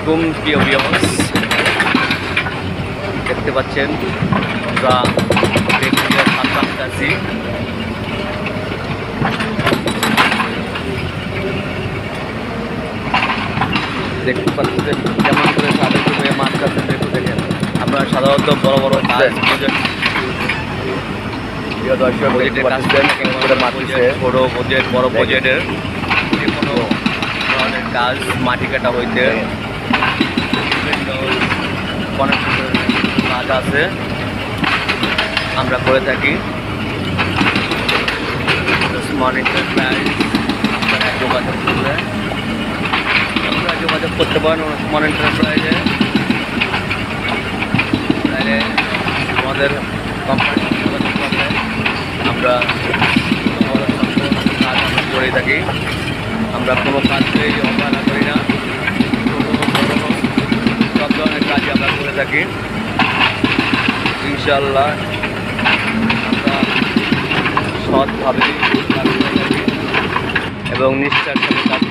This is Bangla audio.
আলাইকুম প্রিয় ভিউয়ার্স, দেখতে পাচ্ছেন আমরা বেগুনিয়া সাতটাতে আছি। দেখতে পাচ্ছেন যেমন করে সাদা করে মাছ কাছে দেখতে দেখেন। আমরা সাধারণত বড় বড় কাজ প্রজেক্টের কাজ করে থাকি, ছোটো প্রজেক্ট বড় প্রজেক্টের যে কোনো ধরনের কাজ, মাটি কাটা হইতে অনেক কাজ আছে আমরা করে থাকি। যোগাযোগ করতে পারেন ওসমান এন্টারপ্রাইজে, তাহলে আমাদের কোম্পানি যোগাযোগ করলে আমরা কাজ করে থাকি। আমরা কোনো কাজকেই অবহেলা করি না, সব ধরনের কাজই আমরা করে থাকি। ইনশাআল্লাহ আমরা সৎভাবে কাজ করে থাকি এবং নিষ্ঠার সাথে কাজ